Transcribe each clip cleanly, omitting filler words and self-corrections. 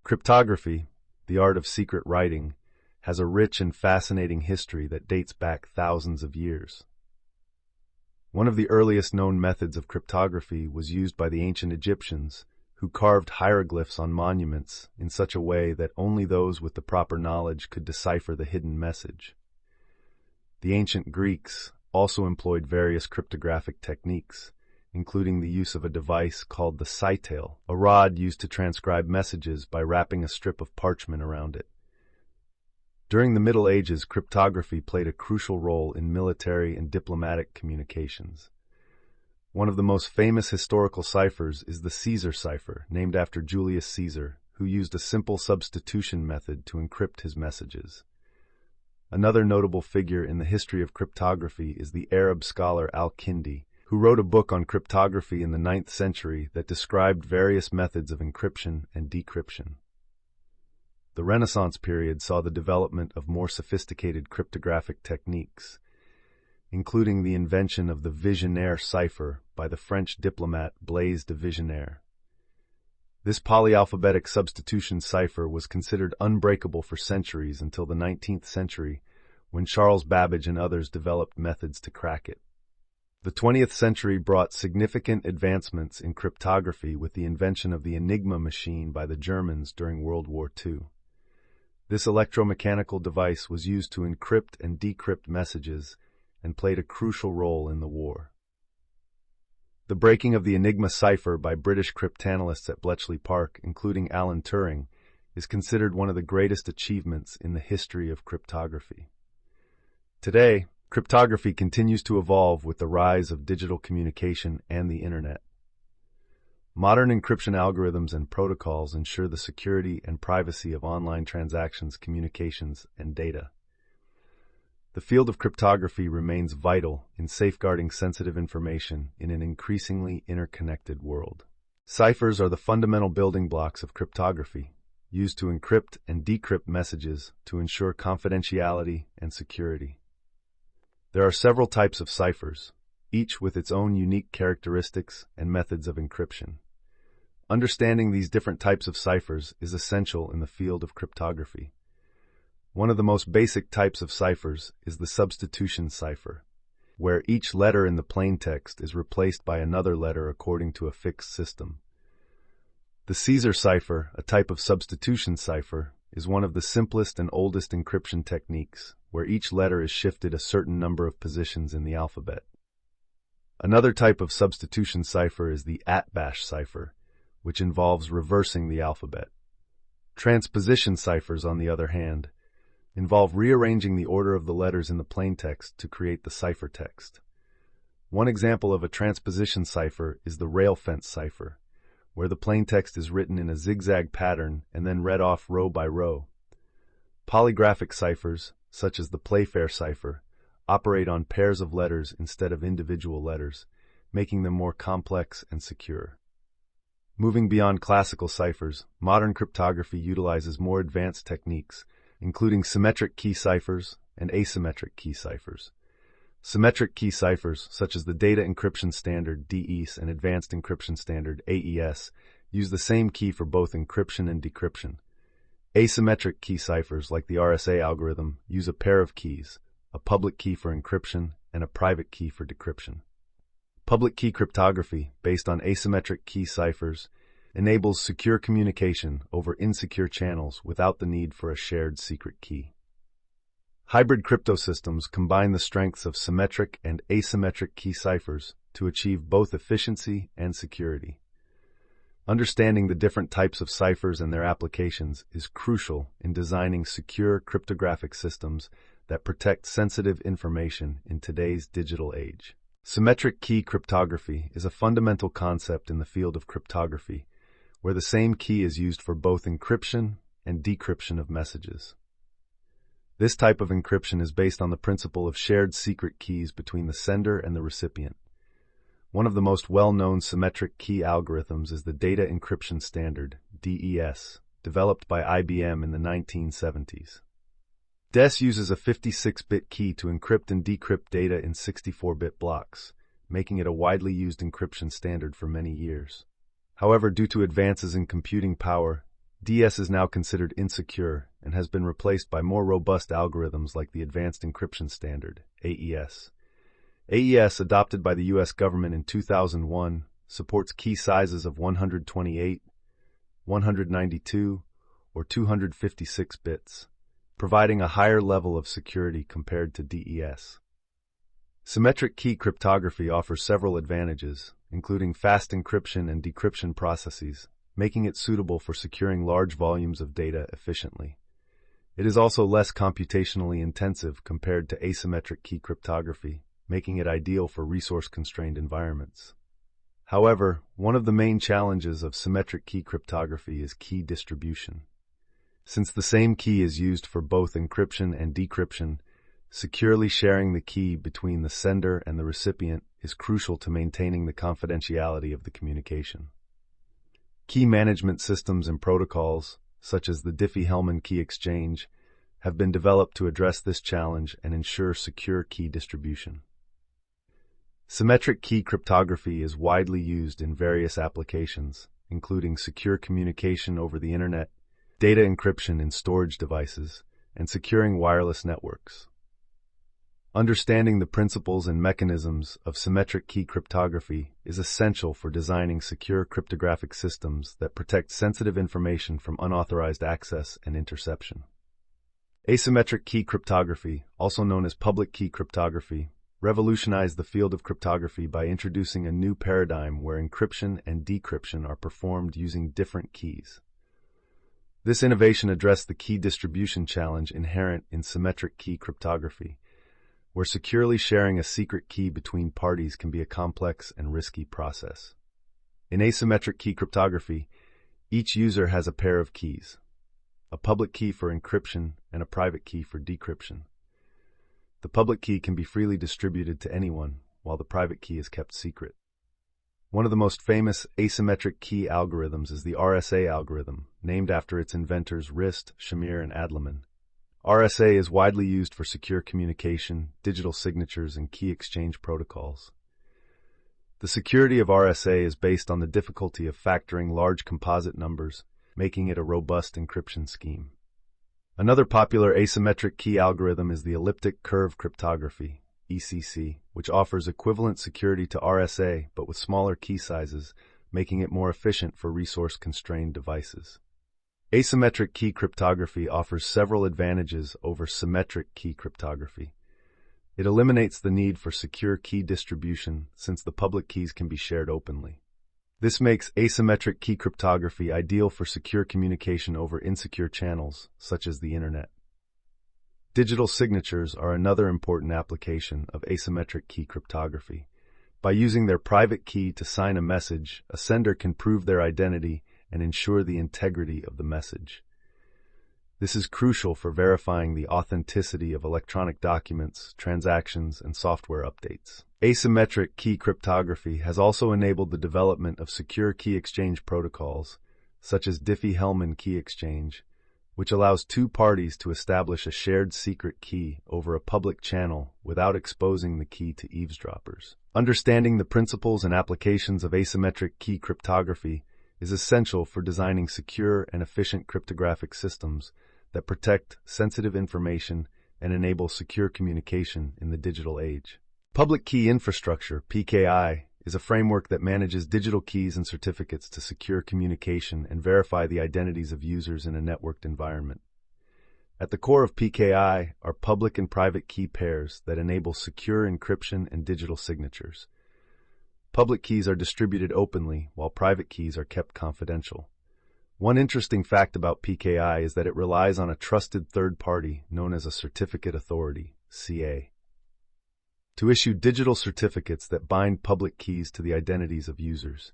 Cryptography, the art of secret writing, has a rich and fascinating history that dates back thousands of years. One of the earliest known methods of cryptography was used by the ancient Egyptians, who carved hieroglyphs on monuments in such a way that only those with the proper knowledge could decipher the hidden message. The ancient Greeks also employed various cryptographic techniques, including the use of a device called the cipher, a rod used to transcribe messages by wrapping a strip of parchment around it. During the Middle Ages, cryptography played a crucial role in military and diplomatic communications. One of the most famous historical ciphers is the Caesar cipher, named after Julius Caesar, who used a simple substitution method to encrypt his messages. Another notable figure in the history of cryptography is the Arab scholar Al-Kindi, who wrote a book on cryptography in the 9th century that described various methods of encryption and decryption. The Renaissance period saw the development of more sophisticated cryptographic techniques, including the invention of the Vigenère cipher by the French diplomat Blaise de Vigenère. This polyalphabetic substitution cipher was considered unbreakable for centuries until the 19th century, when Charles Babbage and others developed methods to crack it. The 20th century brought significant advancements in cryptography with the invention of the Enigma machine by the Germans during World War II. This electromechanical device was used to encrypt and decrypt messages and played a crucial role in the war. The breaking of the Enigma cipher by British cryptanalysts at Bletchley Park, including Alan Turing, is considered one of the greatest achievements in the history of cryptography. Today, cryptography continues to evolve with the rise of digital communication and the Internet. Modern encryption algorithms and protocols ensure the security and privacy of online transactions, communications, and data. The field of cryptography remains vital in safeguarding sensitive information in an increasingly interconnected world. Ciphers are the fundamental building blocks of cryptography, used to encrypt and decrypt messages to ensure confidentiality and security. There are several types of ciphers, each with its own unique characteristics and methods of encryption. Understanding these different types of ciphers is essential in the field of cryptography. One of the most basic types of ciphers is the substitution cipher, where each letter in the plaintext is replaced by another letter according to a fixed system. The Caesar cipher, a type of substitution cipher, is one of the simplest and oldest encryption techniques, where each letter is shifted a certain number of positions in the alphabet. Another type of substitution cipher is the Atbash cipher, which involves reversing the alphabet. Transposition ciphers, on the other hand, involve rearranging the order of the letters in the plaintext to create the ciphertext. One example of a transposition cipher is the rail fence cipher, where the plaintext is written in a zigzag pattern and then read off row by row. Polygraphic ciphers, such as the Playfair cipher, operate on pairs of letters instead of individual letters, making them more complex and secure. Moving beyond classical ciphers, modern cryptography utilizes more advanced techniques, including symmetric key ciphers and asymmetric key ciphers. Symmetric key ciphers, such as the Data Encryption Standard (DES) and Advanced Encryption Standard (AES), use the same key for both encryption and decryption. Asymmetric key ciphers, like the RSA algorithm, use a pair of keys, a public key for encryption and a private key for decryption. Public key cryptography, based on asymmetric key ciphers, enables secure communication over insecure channels without the need for a shared secret key. Hybrid crypto systems combine the strengths of symmetric and asymmetric key ciphers to achieve both efficiency and security. Understanding the different types of ciphers and their applications is crucial in designing secure cryptographic systems that protect sensitive information in today's digital age. Symmetric key cryptography is a fundamental concept in the field of cryptography, where the same key is used for both encryption and decryption of messages. This type of encryption is based on the principle of shared secret keys between the sender and the recipient. One of the most well-known symmetric key algorithms is the Data Encryption Standard, DES, developed by IBM in the 1970s. DES uses a 56-bit key to encrypt and decrypt data in 64-bit blocks, making it a widely used encryption standard for many years. However, due to advances in computing power, DS is now considered insecure and has been replaced by more robust algorithms like the Advanced Encryption Standard, AES. AES, adopted by the U.S. government in 2001, supports key sizes of 128, 192, or 256 bits, providing a higher level of security compared to DES. Symmetric key cryptography offers several advantages, including fast encryption and decryption processes, making it suitable for securing large volumes of data efficiently. It is also less computationally intensive compared to asymmetric key cryptography, making it ideal for resource-constrained environments. However, one of the main challenges of symmetric key cryptography is key distribution. Since the same key is used for both encryption and decryption, securely sharing the key between the sender and the recipient is crucial to maintaining the confidentiality of the communication. Key management systems and protocols, such as the Diffie-Hellman key exchange, have been developed to address this challenge and ensure secure key distribution. Symmetric key cryptography is widely used in various applications, including secure communication over the Internet, data encryption in storage devices, and securing wireless networks. Understanding the principles and mechanisms of symmetric key cryptography is essential for designing secure cryptographic systems that protect sensitive information from unauthorized access and interception. Asymmetric key cryptography, also known as public key cryptography, revolutionized the field of cryptography by introducing a new paradigm where encryption and decryption are performed using different keys. This innovation addressed the key distribution challenge inherent in symmetric key cryptography, where securely sharing a secret key between parties can be a complex and risky process. In asymmetric key cryptography, each user has a pair of keys, a public key for encryption and a private key for decryption. The public key can be freely distributed to anyone, while the private key is kept secret. One of the most famous asymmetric key algorithms is the RSA algorithm, named after its inventors Rist, Shamir, and Adleman. RSA is widely used for secure communication, digital signatures, and key exchange protocols. The security of RSA is based on the difficulty of factoring large composite numbers, making it a robust encryption scheme. Another popular asymmetric key algorithm is the elliptic curve cryptography, ECC, which offers equivalent security to RSA but with smaller key sizes, making it more efficient for resource-constrained devices. Asymmetric key cryptography offers several advantages over symmetric key cryptography. It eliminates the need for secure key distribution since the public keys can be shared openly. This makes asymmetric key cryptography ideal for secure communication over insecure channels, such as the Internet. Digital signatures are another important application of asymmetric key cryptography. By using their private key to sign a message, a sender can prove their identity and ensure the integrity of the message. This is crucial for verifying the authenticity of electronic documents, transactions, and software updates. Asymmetric key cryptography has also enabled the development of secure key exchange protocols, such as Diffie-Hellman key exchange, which allows two parties to establish a shared secret key over a public channel without exposing the key to eavesdroppers. Understanding the principles and applications of asymmetric key cryptography is essential for designing secure and efficient cryptographic systems that protect sensitive information and enable secure communication in the digital age. Public Key Infrastructure, PKI, is a framework that manages digital keys and certificates to secure communication and verify the identities of users in a networked environment. At the core of PKI are public and private key pairs that enable secure encryption and digital signatures. Public keys are distributed openly, while private keys are kept confidential. One interesting fact about PKI is that it relies on a trusted third party known as a certificate authority, CA, to issue digital certificates that bind public keys to the identities of users.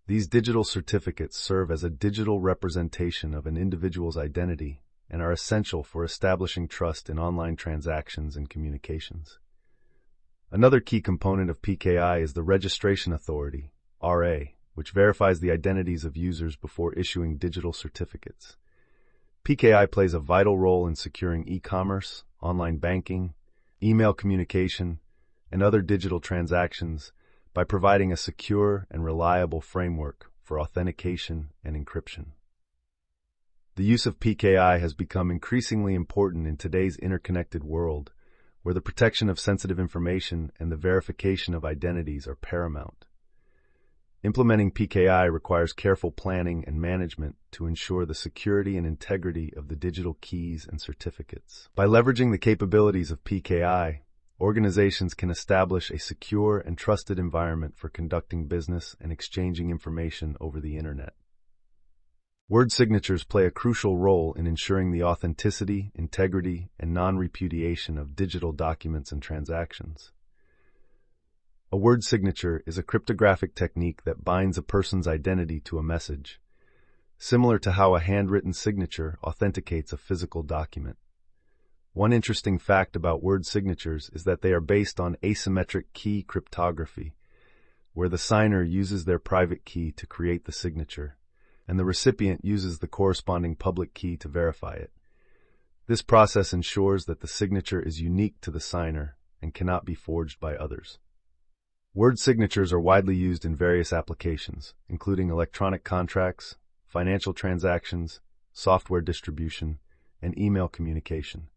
These digital certificates serve as a digital representation of an individual's identity and are essential for establishing trust in online transactions and communications. Another key component of PKI is the Registration Authority, RA, which verifies the identities of users before issuing digital certificates. PKI plays a vital role in securing e-commerce, online banking, email communication, and other digital transactions, by providing a secure and reliable framework for authentication and encryption. The use of PKI has become increasingly important in today's interconnected world, where the protection of sensitive information and the verification of identities are paramount. Implementing PKI requires careful planning and management to ensure the security and integrity of the digital keys and certificates. By leveraging the capabilities of PKI, organizations can establish a secure and trusted environment for conducting business and exchanging information over the Internet. Word signatures play a crucial role in ensuring the authenticity, integrity, and non-repudiation of digital documents and transactions. A word signature is a cryptographic technique that binds a person's identity to a message, similar to how a handwritten signature authenticates a physical document. One interesting fact about word signatures is that they are based on asymmetric key cryptography, where the signer uses their private key to create the signature, and the recipient uses the corresponding public key to verify it. This process ensures that the signature is unique to the signer and cannot be forged by others. Word signatures are widely used in various applications, including electronic contracts, financial transactions, software distribution, and email communication.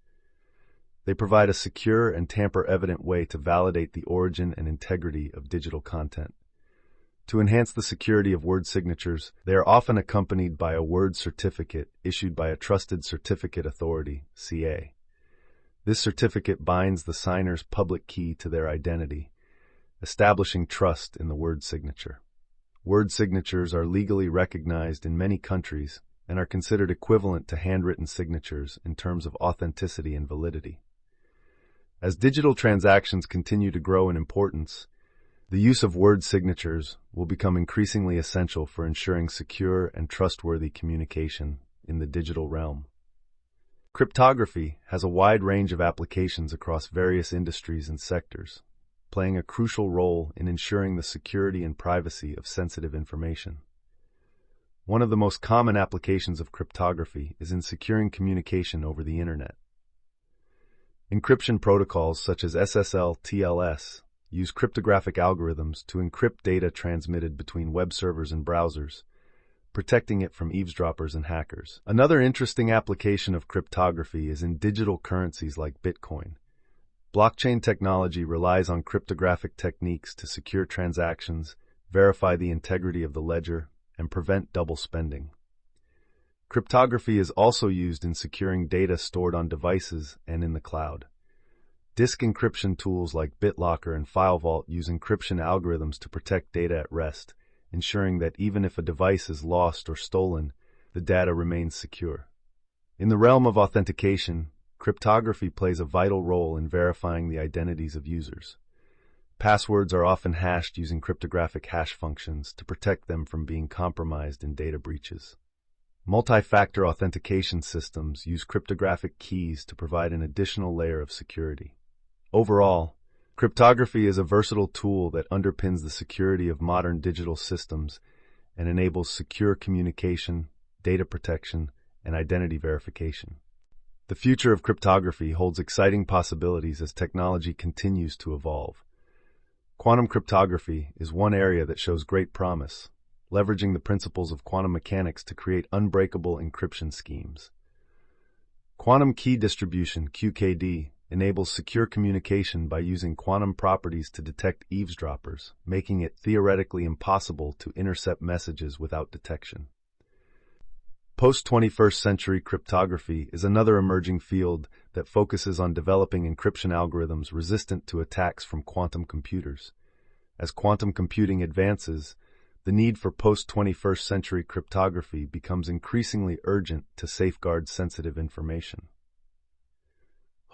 They provide a secure and tamper-evident way to validate the origin and integrity of digital content. To enhance the security of word signatures, they are often accompanied by a word certificate issued by a trusted certificate authority, CA. This certificate binds the signer's public key to their identity, establishing trust in the word signature. Word signatures are legally recognized in many countries and are considered equivalent to handwritten signatures in terms of authenticity and validity. As digital transactions continue to grow in importance, the use of word signatures will become increasingly essential for ensuring secure and trustworthy communication in the digital realm. Cryptography has a wide range of applications across various industries and sectors, playing a crucial role in ensuring the security and privacy of sensitive information. One of the most common applications of cryptography is in securing communication over the Internet. Encryption protocols such as SSL/TLS use cryptographic algorithms to encrypt data transmitted between web servers and browsers, protecting it from eavesdroppers and hackers. Another interesting application of cryptography is in digital currencies like Bitcoin. Blockchain technology relies on cryptographic techniques to secure transactions, verify the integrity of the ledger, and prevent double spending. Cryptography is also used in securing data stored on devices and in the cloud. Disk encryption tools like BitLocker and FileVault use encryption algorithms to protect data at rest, ensuring that even if a device is lost or stolen, the data remains secure. In the realm of authentication, cryptography plays a vital role in verifying the identities of users. Passwords are often hashed using cryptographic hash functions to protect them from being compromised in data breaches. Multi-factor authentication systems use cryptographic keys to provide an additional layer of security. Overall, cryptography is a versatile tool that underpins the security of modern digital systems and enables secure communication, data protection, and identity verification. The future of cryptography holds exciting possibilities as technology continues to evolve. Quantum cryptography is one area that shows great promise, leveraging the principles of quantum mechanics to create unbreakable encryption schemes. Quantum key distribution, QKD, enables secure communication by using quantum properties to detect eavesdroppers, making it theoretically impossible to intercept messages without detection. Post-21st century cryptography is another emerging field that focuses on developing encryption algorithms resistant to attacks from quantum computers. As quantum computing advances, the need for post-21st century cryptography becomes increasingly urgent to safeguard sensitive information.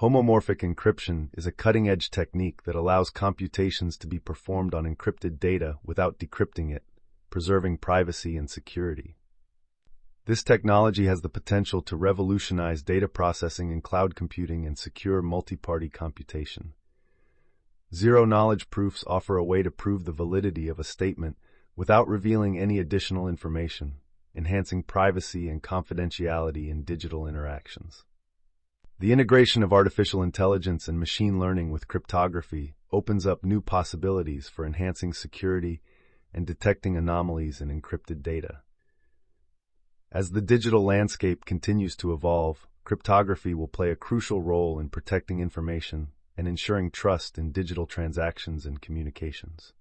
Homomorphic encryption is a cutting-edge technique that allows computations to be performed on encrypted data without decrypting it, preserving privacy and security. This technology has the potential to revolutionize data processing in cloud computing and secure multi-party computation. Zero-knowledge proofs offer a way to prove the validity of a statement without revealing any additional information, enhancing privacy and confidentiality in digital interactions. The integration of artificial intelligence and machine learning with cryptography opens up new possibilities for enhancing security and detecting anomalies in encrypted data. As the digital landscape continues to evolve, cryptography will play a crucial role in protecting information and ensuring trust in digital transactions and communications.